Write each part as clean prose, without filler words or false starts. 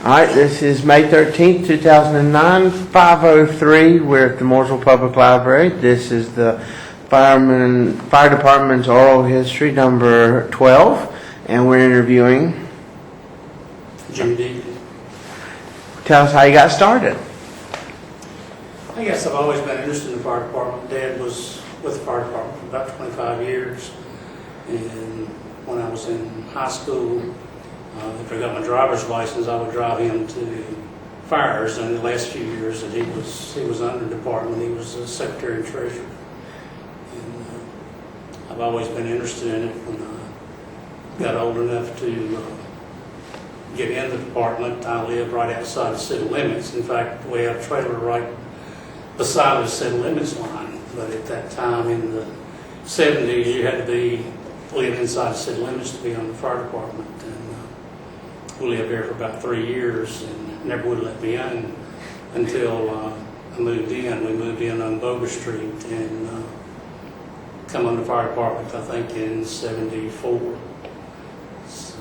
All right, this is May 13th, 2009, 5:03. We're at the Mooresville Public Library. This is the Fire Department's oral history number 12, and we're interviewing Jimmy Deaton. Tell us how you got started. I guess I've always been interested in the fire department. Dad was with the fire department for about 25 years. And when I was in high school, after I got my driver's license, I would drive him to fires. And the last few years that he was under the department, he was the secretary and treasurer. And I've always been interested in it. When I got old enough to get in the department, I lived right outside the city limits. In fact, we have a trailer right beside the city limits line. But at that time in the 70s, you had to live inside the city limits to be on the fire department. And we lived there for about 3 years and never would let me in until I moved in. We moved in on Boger Street and come on the fire department, I think, in 74. So,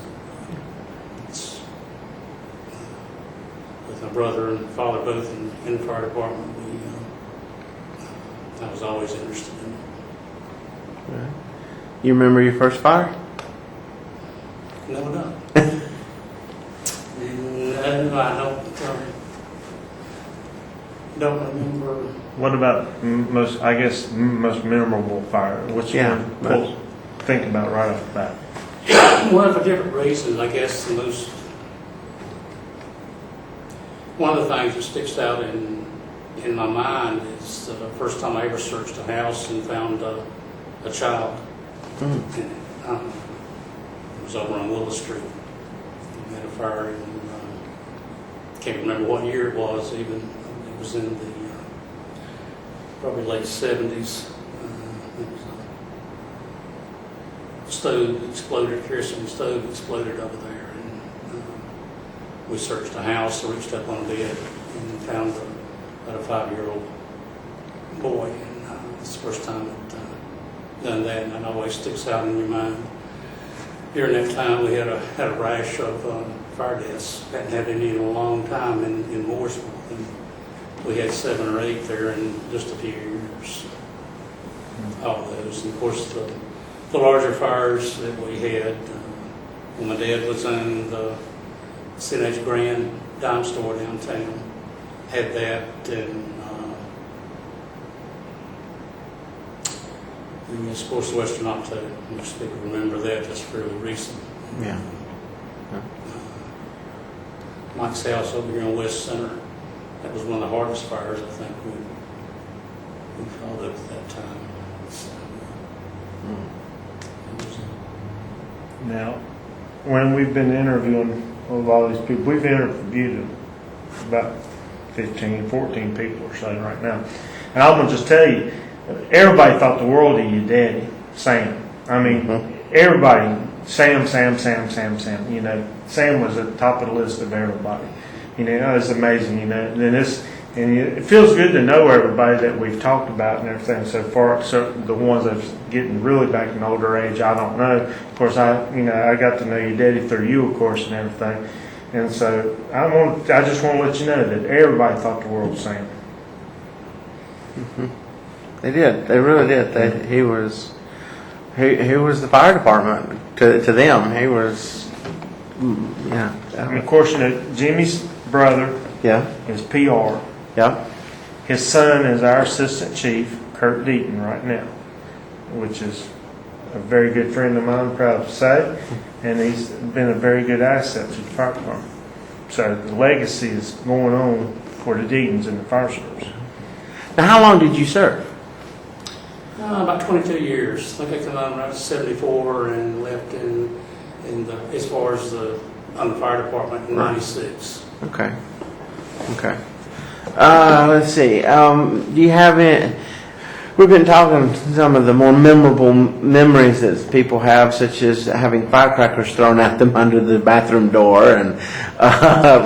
with my brother and father both in the fire department, I was always interested in it. Right. You remember your first fire? No, I don't. No, I don't remember. What about most memorable fire? Which one? Think about right off the bat. Well, for different reasons, I guess one of the things that sticks out in my mind is the first time I ever searched a house and found a child. And, it was over on Willow Street. We had a fire, and can't remember what year it was. Even it was in the probably late 70s. It was a stove exploded, kerosene stove exploded over there, and we searched the house, reached up on a bed, and found about a 5-year-old boy. And it's the first time that done that, and it always sticks out in your mind. During that time, we had a rash of fire deaths. Hadn't had any in a long time in Mooresville. And we had 7 or 8 there in just a few years. All those, and of course, the larger fires that we had. When my dad was in the C&H Grand dime store downtown, had that, and of course, the Western Octo. Most people remember that. That's fairly recent. Yeah. Mike's house over here on West Center. That was one of the hardest fires I think we followed up at that time. So, Now, when we've been interviewing with all these people, we've interviewed about 15, 14 people or so right now. And I'm going to just tell you, everybody thought the world of you, Daddy, Sam. I mean, everybody, Sam. You know, Sam was at the top of the list of everybody. You know, it's amazing. You know, it feels good to know everybody that we've talked about and everything so far. So the ones that's getting really back in older age, I don't know. Of course, I got to know your Daddy through you, of course, and everything. And so I just want to let you know that everybody thought the world was Sam. Mm-hmm. They did. They really did. He was the fire department to them. He was, yeah. And of course, you know, Jimmy's brother is PR. Yeah. His son is our assistant chief, Kurt Deaton, right now, which is a very good friend of mine, I'm proud to say, and he's been a very good asset to the fire department. So the legacy is going on for the Deatons in the fire service. Now, how long did you serve? about 22 years. I think I came on around 74 and left as far as on the fire department in 96. Okay. Let's see. Do you have any? We've been talking some of the more memorable memories that people have, such as having firecrackers thrown at them under the bathroom door and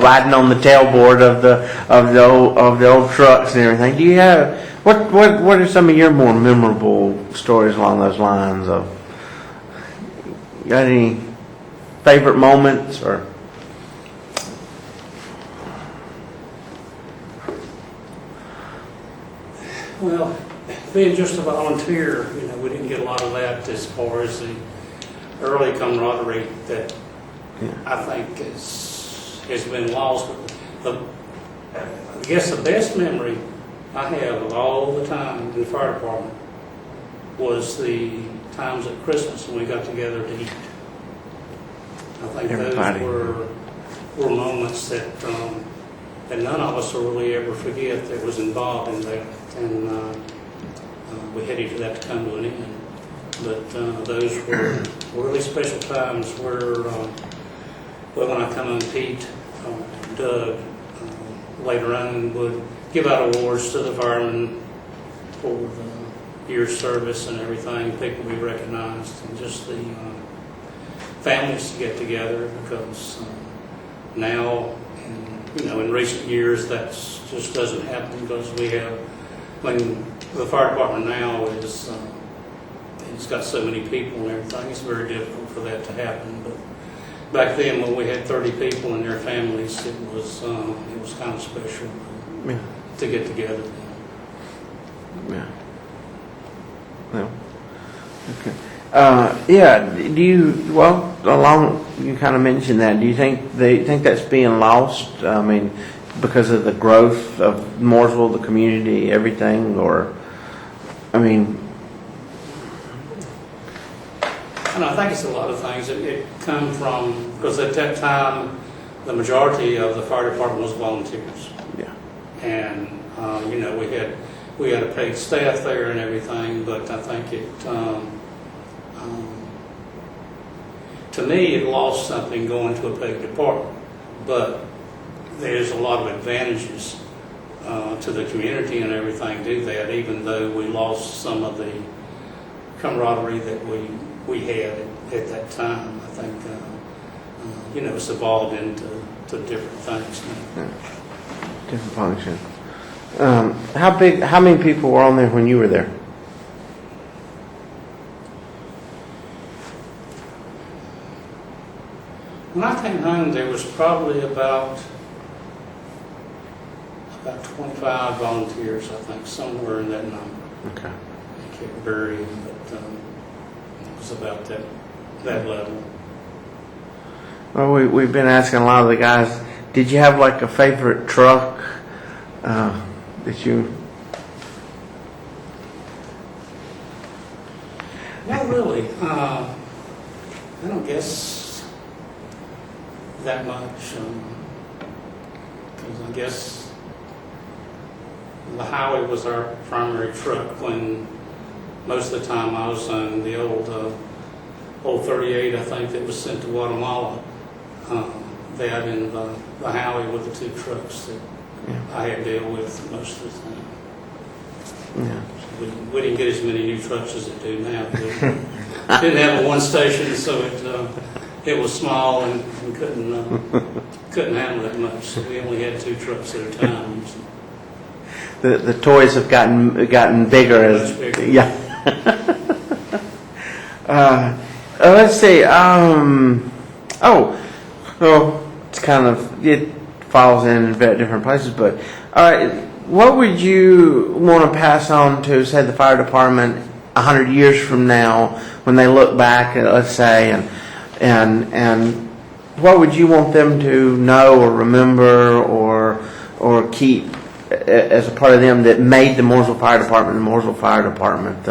riding on the tailboard of the old trucks and everything. Do you have what are some of your more memorable stories along those lines? Got any favorite moments or? Well, being just a volunteer, we didn't get a lot of that as far as the early camaraderie that Yeah. I think has been lost. But I guess the best memory I have of all the time in the fire department was the times at Christmas when we got together to eat. I think Everybody. those were moments that none of us will really ever forget that was involved in that. And we headed for that to come to an end. But those were really special times where, when I come on Pete, Doug, later on would give out awards to the firemen for the year's service and everything, people we recognized, and just the families to get together, because now, in recent years, that just doesn't happen, because the fire department now is, it's got so many people and everything, it's very difficult for that to happen. But back then, when we had 30 people and their families, it was kind of special Yeah. to get together. Yeah. No. Okay. You kind of mentioned that. Do you think that's being lost? I mean, because of the growth of Mooresville, the community, everything, or, I mean. And I think it's a lot of things. It come from, because at that time, the majority of the fire department was volunteers. Yeah. And, we had a paid staff there and everything, but I think to me, it lost something going to a paid department. But there's a lot of advantages to the community and everything do that, even though we lost some of the camaraderie that we had at that time. I think, it's evolved into different things now. Yeah. Different function. How many people were on there when you were there? When I came home, there was probably about 25 volunteers, I think, somewhere in that number. Okay. I can't vary, but it was about that level. Well, we've been asking a lot of the guys, did you have like a favorite truck that you... Not really. I don't guess that much, because I guess the highway was our primary truck when most of the time I was on the old 38, I think, that was sent to Guatemala. That and the highway were the two trucks that I had to deal with most of the time. Yeah. We didn't get as many new trucks as they do now. We didn't have a one station, so it was small and couldn't handle that much. So we only had two trucks at a time. So. The toys have gotten bigger as Much bigger. Yeah. Let's see. It falls in different places, but all right. What would you want to pass on to, say, the fire department 100 years from now, when they look back, let's say, and what would you want them to know or remember or keep as a part of them that made the Mooresville Fire Department the Mooresville Fire Department?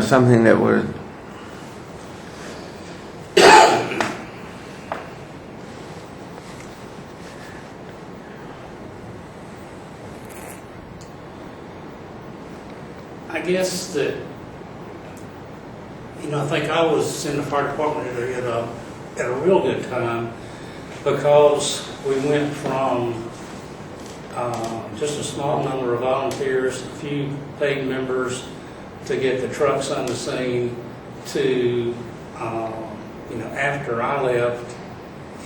Something that would. I guess that, I think I was in the fire department at a real good time, because we went from just a small number of volunteers, a few paid members to get the trucks on the scene, to, after I left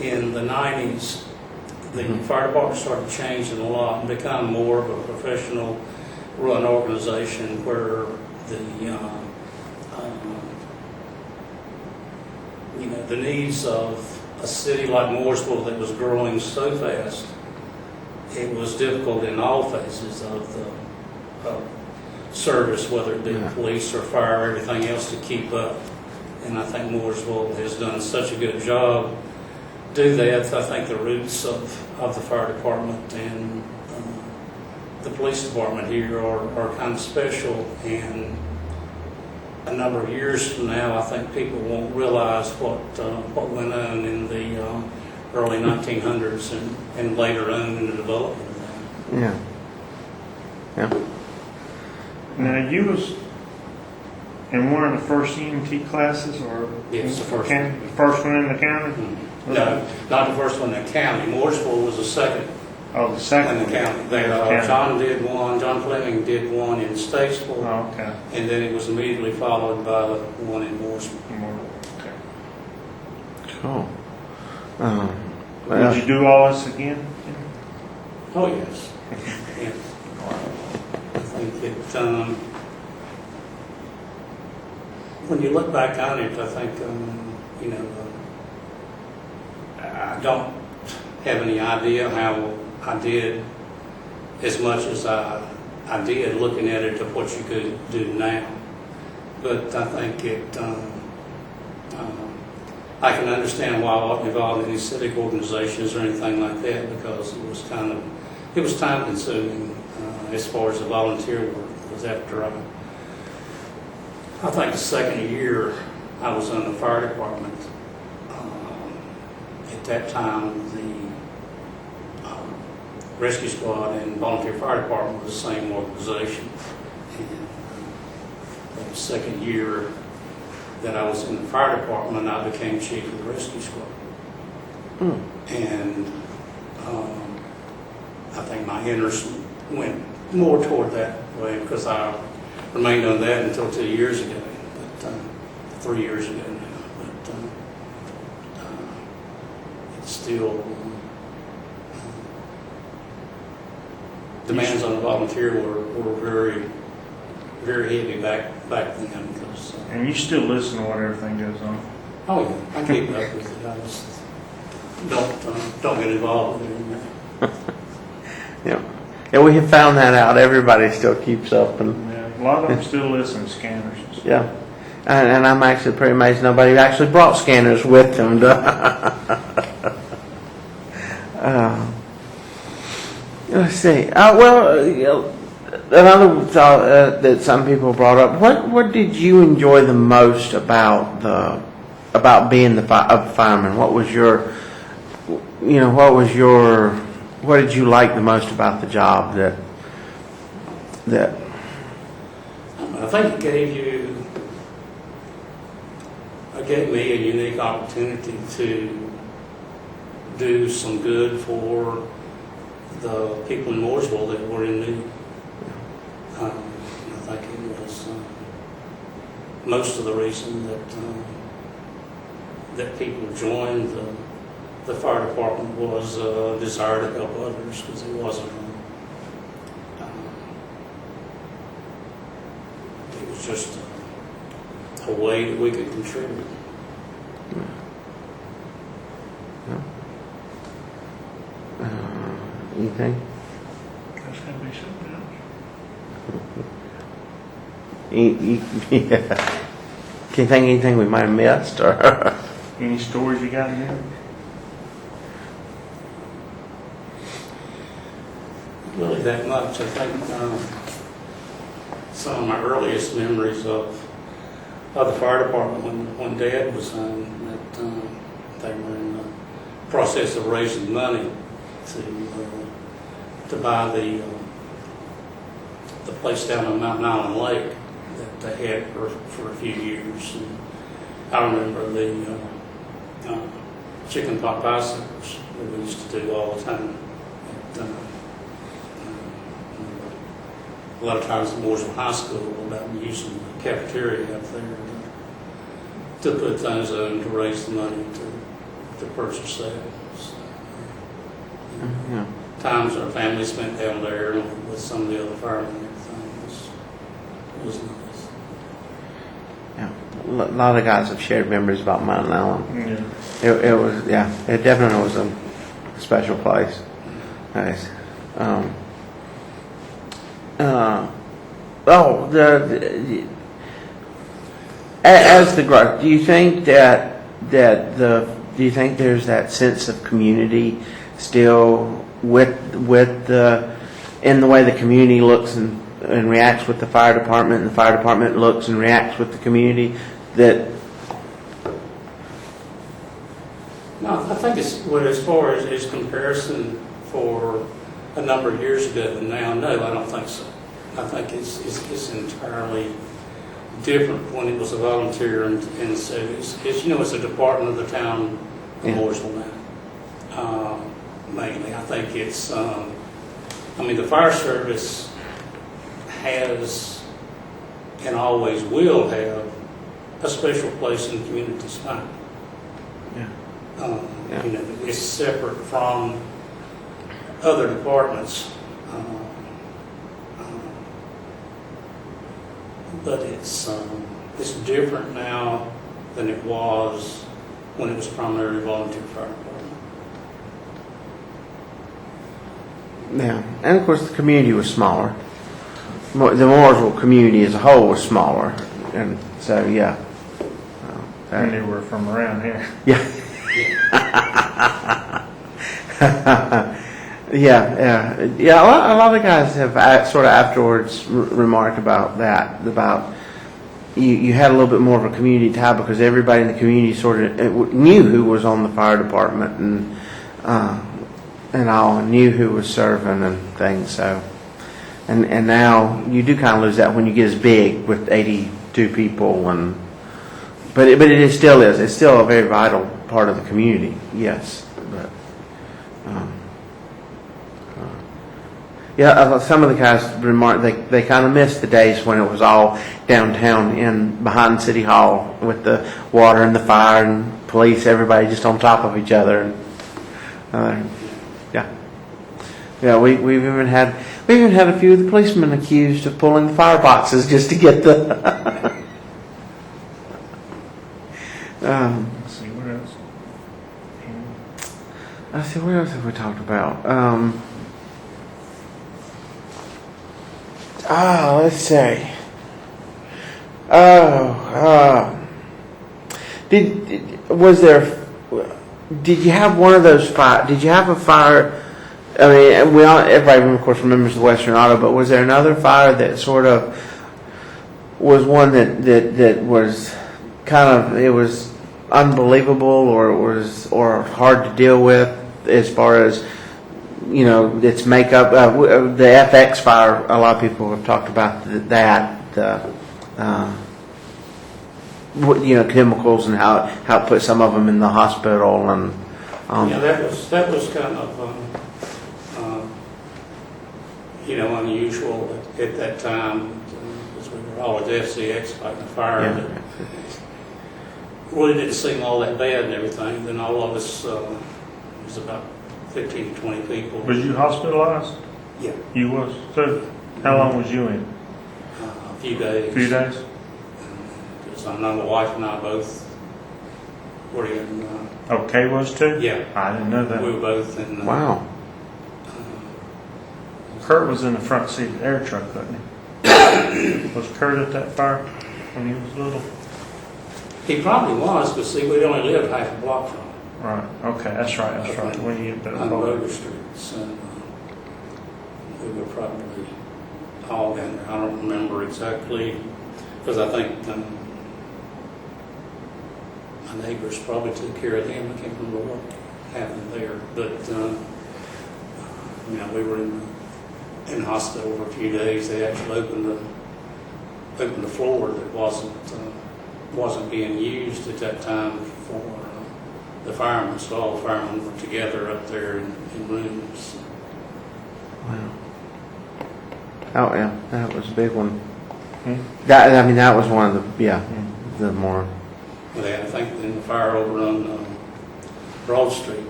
in the 90s, the fire department started changing a lot and become more of a professional run organization, where the needs of a city like Mooresville that was growing so fast, it was difficult in all phases of service, whether it be Yeah. police or fire, everything else to keep up. And I think Mooresville has done such a good job do that. I think the roots of the fire department and the police department here are kind of special, and a number of years from now, I think people won't realize what went on in the early 1900s and later on in the development of that. Yeah. Yeah. Now, you was in one of the first EMT classes, or Yes, the first the first one in the county? No, not the first one in the county. Mooresville was the second Oh, the second in the one. county. They, County. John did one, John Fleming did one in Statesville, Oh, okay. and then it was immediately followed by the one in Mooresville. Okay. Cool. Would you do all this again? Oh, yes. Yes. I think that when you look back on it, I think, I don't have any idea how I did as much as I did looking at it of what you could do now. But I think I can understand why I wasn't involved in any civic organizations or anything like that, because it was time consuming as far as the volunteer work. Because after I think the second year I was in the fire department, at that time the rescue squad and volunteer fire department was the same organization. And the second year that I was in the fire department, I became chief of the rescue squad. And I think my interest went more toward that way, because I remained on that until 2 years ago, but 3 years ago now. But it's still demands on the volunteer were very, very heavy back then. Because, And you still listen to what everything goes on? oh yeah, I keep up with it. I just don't get involved with it anymore. Yeah. Yeah, we have found that out. Everybody still keeps up, and Yeah, a lot of them still listen to scanners and stuff. yeah. And I'm actually pretty amazed nobody actually brought scanners with them. Let's see. Another thought that some people brought up. What did you enjoy the most about being a fireman? What was your, what did you like the most about the job that? I think it gave me a unique opportunity to do some good for the people in Mooresville that were in need. I think it was most of the reason that people joined the fire department was a desire to help others, because it wasn't. It was just a way that we could contribute. Anything? That's going to be something else. Yeah. Can you think of anything we might have missed, or? Any stories you got in there? Really that much. I think some of my earliest memories of the fire department when Dad was on, that they were in the process of raising money to buy the place down on Mountain Island Lake that they had for a few years. And I remember the chicken pot bicycles that we used to do all the time. A lot of times at Mooresville High School about using the cafeteria up there to put things on to raise the money to purchase that. So, Yeah. times our family spent down there with some of the other firemen and everything was nice. Yeah. A lot of guys have shared memories about Mountain Island. Yeah. It was, yeah, it definitely was a special place. Nice. Oh, as the growth, do you think do you think there's that sense of community still with the in the way the community looks and reacts with the fire department, and the fire department looks and reacts with the community? That No, I think it's, well, as far as its comparison for a number of years ago and now, no, I don't think so. I think it's entirely different when it was a volunteer, and so it's a department of the town of Mooresville now. Mainly, I think it's, the fire service has and always will have a special place in the community's mind. yeah. It's separate from other departments. But it's different now than it was when it was primarily volunteer fire department. Yeah, and of course the community was smaller. The Mooresville community as a whole was smaller, and so yeah. And they were from around here. Yeah. Yeah. A lot of guys have sort of afterwards remarked about that, about you had a little bit more of a community tie because everybody in the community sort of knew who was on the fire department and all, and knew who was serving and things. So, and now you do kind of lose that when you get as big with 82 people, but it still is. It's still a very vital part of the community. Yes, but. Some of the guys remarked they kind of missed the days when it was all downtown in behind City Hall with the water and the fire and police, everybody just on top of each other. And, we've even had a few of the policemen accused of pulling the fireboxes just to get the. Let's see what else. Let's see, what else have we talked about? Let's see. Did you have one of those fire? Did you have a fire? I mean, everybody of course remembers the Western Auto, but was there another fire that sort of was one that was kind of, it was unbelievable or hard to deal with as far as its makeup? The FX fire, a lot of people have talked about chemicals and how it put some of them in the hospital and. That was kind of unusual at that time, because we were all at FCX fighting the fire. Yeah. It really didn't seem all that bad and everything. Then all of us, it was about 15 to 20 people. Was you hospitalized? Yeah. You was? So, how long was you in? A few days. A few days? Because I know my wife and I both were in. Kay was too? Yeah. I didn't know that. We were both in. Wow. Kurt was in the front seat of the air truck, wasn't he? Was Kurt at that fire when he was little? He probably was, but see, we'd only lived half a block from him. Right. Okay, that's right. When you get On that Rover Street. So we were probably all down there. I don't remember exactly, because I think my neighbors probably took care of him. I can't remember what happened there, but we were in hospital for a few days. They actually opened the floor that wasn't being used at that time for the firemen. So all the firemen were together up there in rooms. Wow. Oh yeah, that was a big one. Hmm? That was one of the the more. Well, I think in the fire over on Broad Street,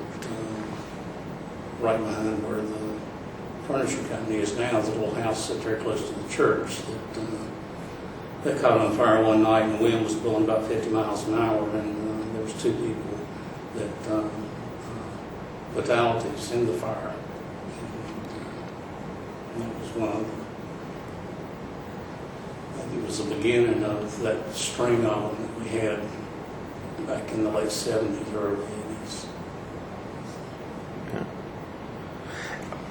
right behind where the furniture company is now, the little house that's very close to the church, that caught on fire one night, and the wind was blowing about 50 miles an hour, and there was 2 people that fatalities in the fire. And that was one of them. it was the beginning of that string of them that we had back in the late 70s, early 80s.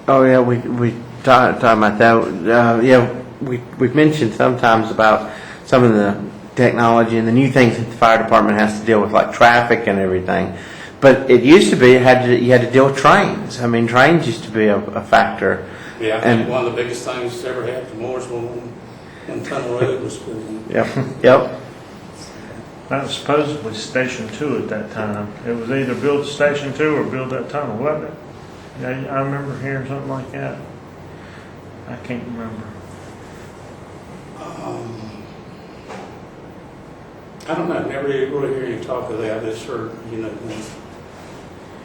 Oh yeah, we talked about that. Yeah, we've mentioned sometimes about some of the technology and the new things that the fire department has to deal with, like traffic and everything. But it used to be you had to deal with trains. I mean, trains used to be a factor. Yeah, I think one of the biggest things that's ever happened to Mooresville when Tunnel Road was put in. Yep. That was supposedly Station 2 at that time. It was either build Station 2 or build that tunnel, wasn't it? Yeah, I remember hearing something like that. I can't remember. I don't know. I've never really heard any talk of that. I just heard,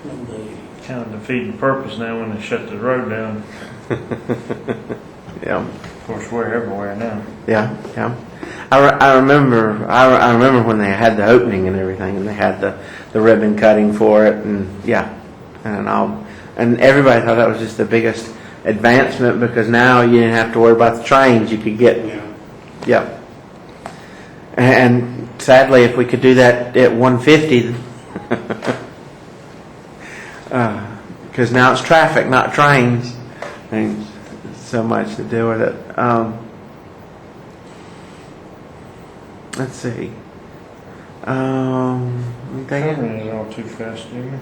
when they Kind of defeating the purpose now when they shut the road down. Yeah. Of course, we're everywhere now. Yeah. I remember when they had the opening and everything, and they had the ribbon cutting for it, and and everybody thought that was just the biggest advancement, because now you didn't have to worry about the trains. You could get, yeah. And sadly, if we could do that at 150, because now it's traffic, not trains, and so much to do with it. Let's see. Covering it all too fast, Jimmy.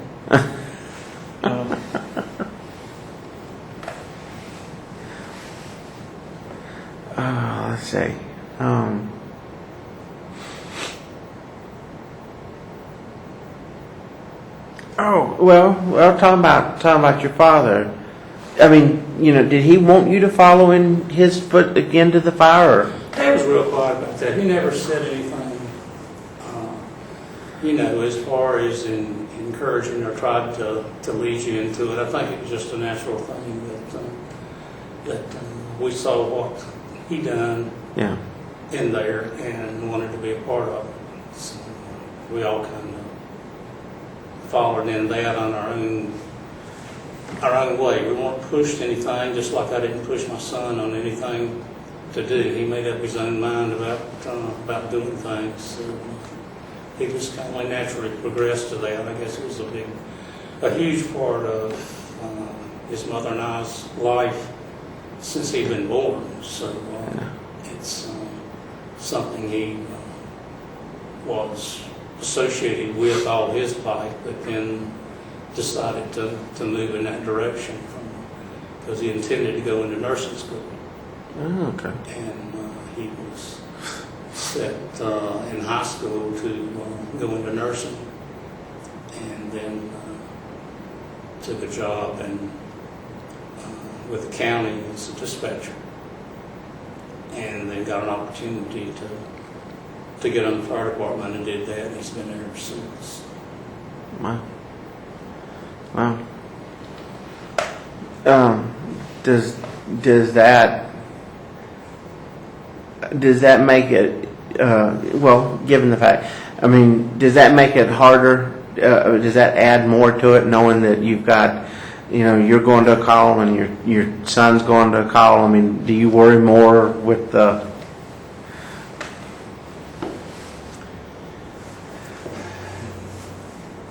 Let's see. Talking about your father. I mean, did he want you to follow in his foot again to the fire? Or? Dad was real quiet about that. He never said anything, as far as encouraging or tried to lead you into it. I think it was just a natural thing that we saw what he done in there and wanted to be a part of it. So we all kind of followed in that on our own way. We weren't pushed anything, just like I didn't push my son on anything to do. He made up his own mind about doing things. So he just kind of naturally progressed to that. I guess it was a huge part of his mother and I's life since he'd been born. So it's something he was associated with all his life, but then decided to move in that direction because he intended to go into nursing school. Oh, okay. And he was set in high school to go into nursing, and then took a job with the county as a dispatcher, and then got an opportunity to get on the fire department and did that. He's been there ever since. Wow. Does that make it, given the fact, I mean, does that make it harder? Does that add more to it, knowing that you've got, you're going to a call and your son's going to a call? I mean, do you worry more with the...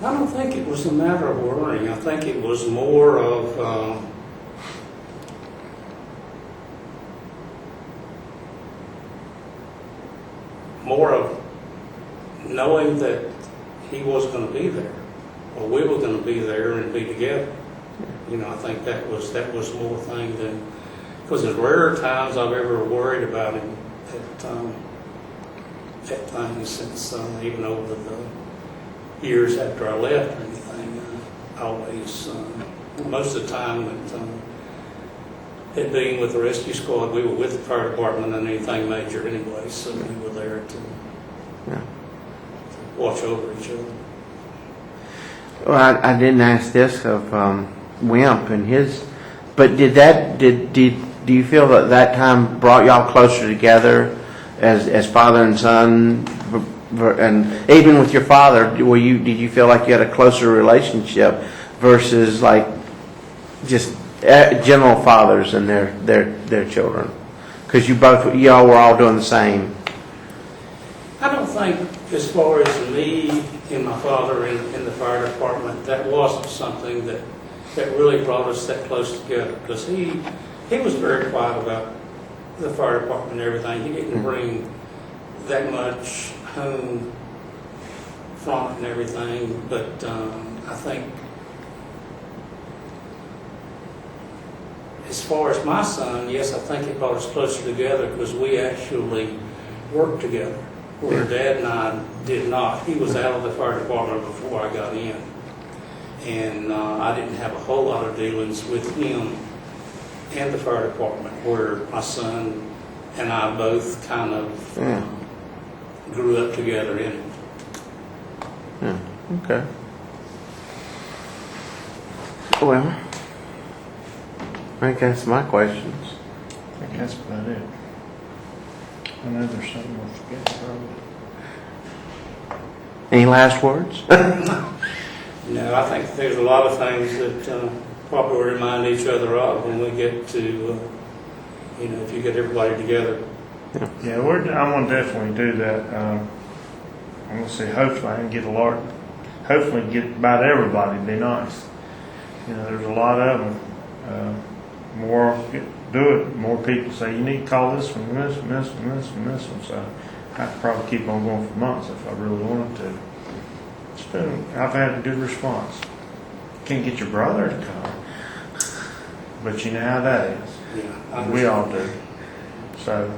I don't think it was a matter of worrying. I think it was more of knowing that he was going to be there, or we were going to be there and be together. I think that was more thing than, because there's rare times I've ever worried about him at times since even over the years after I left or anything. I always, most of the time it being with the rescue squad, we were with the fire department on anything major anyway, so we were there to watch over each other. Well, I didn't ask this of Wimp and his, but do you feel that time brought y'all closer together as father and son? And even with your father, did you feel like you had a closer relationship versus like just general fathers and their children? Because y'all were all doing the same. I don't think, as far as me and my father in the fire department, that wasn't something that really brought us that close together. Because he was very quiet about the fire department and everything. He didn't bring that much home from it and everything. But I think, as far as my son, yes, I think it brought us closer together because we actually worked together. Where Dad and I did not. He was out of the fire department before I got in. And I didn't have a whole lot of dealings with him and the fire department, where my son and I both kind of grew up together in it. Yeah, okay. Well, I think that's my questions. I think that's about it. I know there's something we're forgetting probably. Any last words? No, I think there's a lot of things that probably will remind each other of when we get to, if you get everybody together. Yeah, I'm gonna definitely do that. I'm gonna say hopefully I can get hopefully get about everybody to be nice. There's a lot of them. More people say you need to call this one, this one, this one, this one, this one. So I could probably keep on going for months if I really wanted to. I've had a good response. Can't get your brother to come, but you know how that is. Yeah, We all do. So